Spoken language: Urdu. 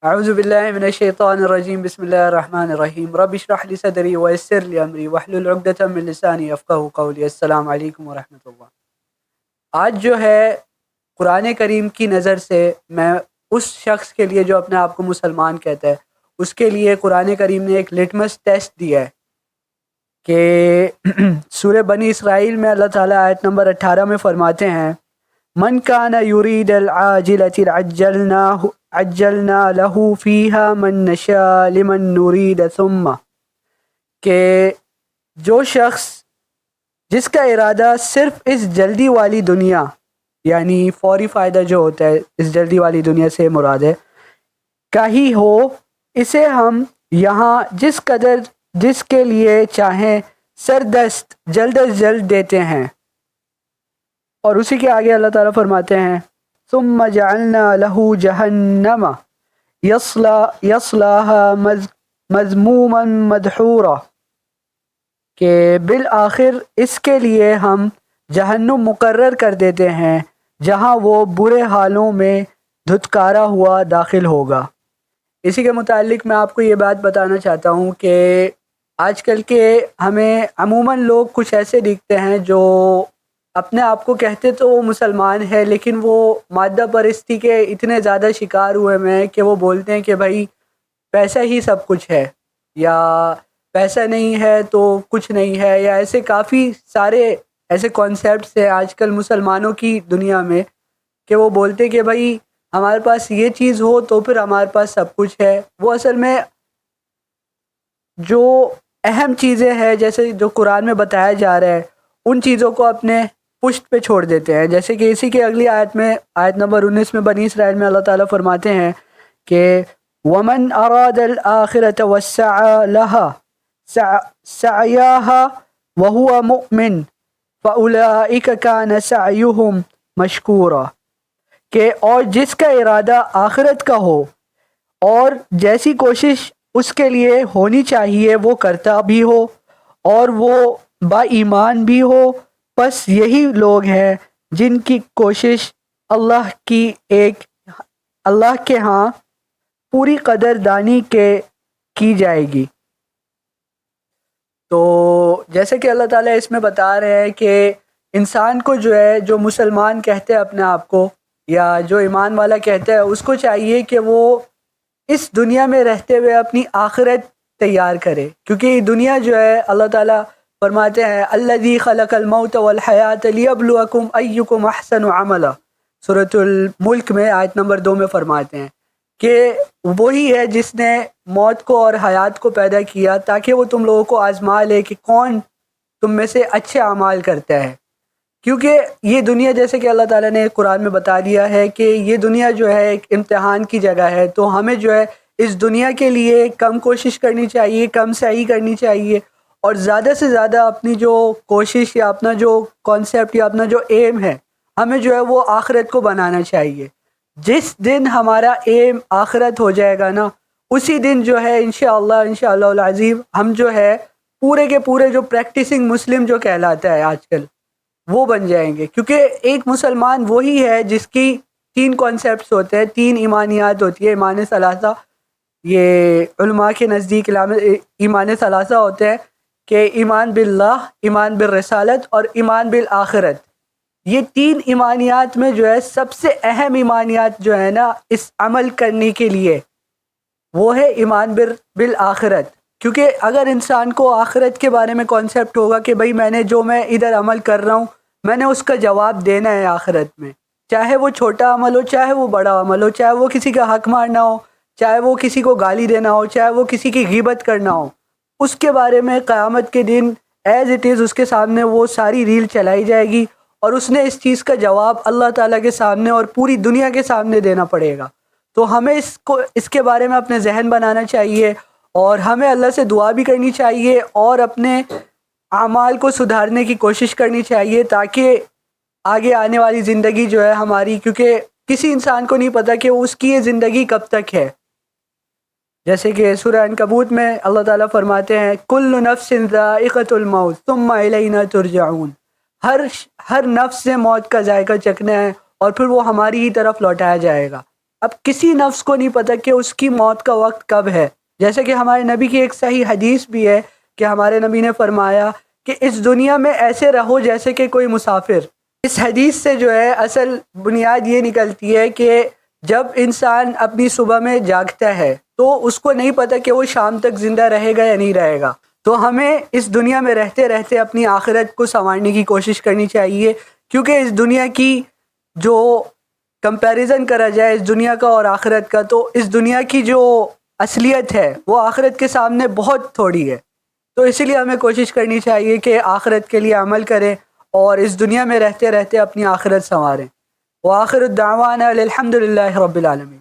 اعوذ باللہ من الشیطان الرجیم بسم اللہ الرحمن الرحیم رب اشرح لی صدری ویسر لی امری واحلل عقدۃ من لسانی یفقہوا قولی۔ السلام علیکم ورحمۃ اللہ۔ آج جو ہے قرآن کریم کی نظر سے میں اس شخص کے لیے جو اپنے آپ کو مسلمان کہتا ہے اس کے لیے قرآن کریم نے ایک لٹمس ٹیسٹ دیا ہے کہ سورہ بنی اسرائیل میں اللہ تعالیٰ آیت نمبر 18 میں فرماتے ہیں من کان یرید العاجلۃ عجلنا له فیہا من نشاء لمن نرید ثم، کہ جو شخص جس کا ارادہ صرف اس جلدی والی دنیا یعنی فوری فائدہ جو ہوتا ہے اس جلدی والی دنیا سے مراد ہے کا ہی ہو، اسے ہم یہاں جس قدر جس کے لیے چاہیں سردست جلد از جلد دیتے ہیں۔ اور اسی کے آگے اللہ تعالیٰ فرماتے ہیں ثم جعلنا له جہنم یصلاها مذموما مدحورا، کہ بالآخر اس کے لیے ہم جہنم مقرر کر دیتے ہیں جہاں وہ برے حالوں میں دھتکارا ہوا داخل ہوگا۔ اسی کے متعلق میں آپ کو یہ بات بتانا چاہتا ہوں کہ آج کل کے ہمیں عموماً لوگ کچھ ایسے دکھتے ہیں جو اپنے آپ کو کہتے تو وہ مسلمان ہے لیکن وہ مادہ پرستی کے اتنے زیادہ شکار ہوئے ہیں کہ وہ بولتے ہیں کہ بھائی پیسہ ہی سب کچھ ہے، یا پیسہ نہیں ہے تو کچھ نہیں ہے، یا ایسے کافی سارے ایسے کانسیپٹس ہیں آج کل مسلمانوں کی دنیا میں کہ وہ بولتے کہ بھائی ہمارے پاس یہ چیز ہو تو پھر ہمارے پاس سب کچھ ہے۔ وہ اصل میں جو اہم چیزیں ہیں جیسے جو قرآن میں بتایا جا رہا ہے ان چیزوں کو اپنے پشت پہ چھوڑ دیتے ہیں، جیسے کہ اسی کے اگلی آیت میں آیت نمبر 19 میں بنی اسرائیل میں اللہ تعالیٰ فرماتے ہیں کہ وَمَنْ أَرَادَ الْآخِرَةَ وَسَعَى لَهَا سَعْيَاهَا وَهُوَ مُؤْمِنٌ فَأُولَئِكَ كَانَ سَعْيُهُمْ مَشْكُورًا، کہ اور جس کا ارادہ آخرت کا ہو اور جیسی کوشش اس کے لیے ہونی چاہیے وہ کرتا بھی ہو اور وہ با ایمان بھی ہو، بس یہی لوگ ہیں جن کی کوشش اللہ کے ہاں پوری قدردانی کے کی جائے گی۔ تو جیسے کہ اللہ تعالیٰ اس میں بتا رہے ہیں کہ انسان کو جو ہے جو مسلمان کہتے ہیں اپنے آپ کو یا جو ایمان والا کہتا ہے اس کو چاہیے کہ وہ اس دنیا میں رہتے ہوئے اپنی آخرت تیار کرے، کیونکہ یہ دنیا جو ہے اللہ تعالیٰ فرماتے ہیں الذی خلق الموت والحیات لیبلوکم ایکم احسن عملا، سورۃ الملک میں آیت نمبر 2 میں فرماتے ہیں کہ وہی ہے جس نے موت کو اور حیات کو پیدا کیا تاکہ وہ تم لوگوں کو آزما لے کہ کون تم میں سے اچھے اعمال کرتا ہے۔ کیونکہ یہ دنیا جیسے کہ اللہ تعالیٰ نے قرآن میں بتا دیا ہے کہ یہ دنیا جو ہے ایک امتحان کی جگہ ہے، تو ہمیں جو ہے اس دنیا کے لیے کم کوشش کرنی چاہیے، کم سعی کرنی چاہیے، اور زیادہ سے زیادہ اپنی جو کوشش یا اپنا جو کانسیپٹ یا اپنا جو ایم ہے ہمیں جو ہے وہ آخرت کو بنانا چاہیے۔ جس دن ہمارا ایم آخرت ہو جائے گا نا اسی دن جو ہے انشاءاللہ العظیم ہم جو ہے پورے کے پورے جو پریکٹسنگ مسلم جو کہلاتا ہے آج کل وہ بن جائیں گے، کیونکہ ایک مسلمان وہی ہے جس کی 3 کانسیپٹس ہوتے ہیں، 3 ایمانیات ہوتی ہے، ایمان ثلاثہ، یہ علماء کے نزدیک ایمان ثلاثہ ہوتے ہیں کہ ایمان باللہ، ایمان بالرسالت اور ایمان بالآخرت۔ یہ 3 ایمانیات میں جو ہے سب سے اہم ایمانیات جو ہے نا اس عمل کرنے کے لیے وہ ہے ایمان بالآخرت، کیونکہ اگر انسان کو آخرت کے بارے میں کانسیپٹ ہوگا کہ بھائی میں ادھر عمل کر رہا ہوں میں نے اس کا جواب دینا ہے آخرت میں، چاہے وہ چھوٹا عمل ہو چاہے وہ بڑا عمل ہو، چاہے وہ کسی کا حق مارنا ہو، چاہے وہ کسی کو گالی دینا ہو، چاہے وہ کسی کی غیبت کرنا ہو، اس کے بارے میں قیامت کے دن ایز اٹ از اس کے سامنے وہ ساری ریل چلائی جائے گی اور اس نے اس چیز کا جواب اللہ تعالیٰ کے سامنے اور پوری دنیا کے سامنے دینا پڑے گا۔ تو ہمیں اس کے بارے میں اپنے ذہن بنانا چاہیے اور ہمیں اللہ سے دعا بھی کرنی چاہیے اور اپنے اعمال کو سدھارنے کی کوشش کرنی چاہیے تاکہ آگے آنے والی زندگی جو ہے ہماری، کیونکہ کسی انسان کو نہیں پتہ کہ اس کی یہ زندگی کب تک ہے، جیسے کہ سورہ عنکبوت میں اللہ تعالیٰ فرماتے ہیں کل نفس ذائقۃ الموت ثم الینا ترجعون، ہر نفس سے موت کا ذائقہ چکھنا ہے اور پھر وہ ہماری ہی طرف لوٹایا جائے گا۔ اب کسی نفس کو نہیں پتہ کہ اس کی موت کا وقت کب ہے. جیسے کہ ہمارے نبی کی ایک صحیح حدیث بھی ہے کہ ہمارے نبی نے فرمایا کہ اس دنیا میں ایسے رہو جیسے کہ کوئی مسافر. اس حدیث سے جو ہے اصل بنیاد یہ نکلتی ہے کہ جب انسان اپنی صبح میں جاگتا ہے تو اس کو نہیں پتہ کہ وہ شام تک زندہ رہے گا یا نہیں رہے گا. تو ہمیں اس دنیا میں رہتے رہتے اپنی آخرت کو سنوارنے کی کوشش کرنی چاہیے، کیونکہ اس دنیا کی جو کمپیریزن کرا جائے اس دنیا کا اور آخرت کا، تو اس دنیا کی جو اصلیت ہے وہ آخرت کے سامنے بہت تھوڑی ہے. تو اسی لیے ہمیں کوشش کرنی چاہیے کہ آخرت کے لیے عمل کریں اور اس دنیا میں رہتے رہتے اپنی آخرت سنواریں. وآخر الدعوانا الحمد للہ رب العالمین.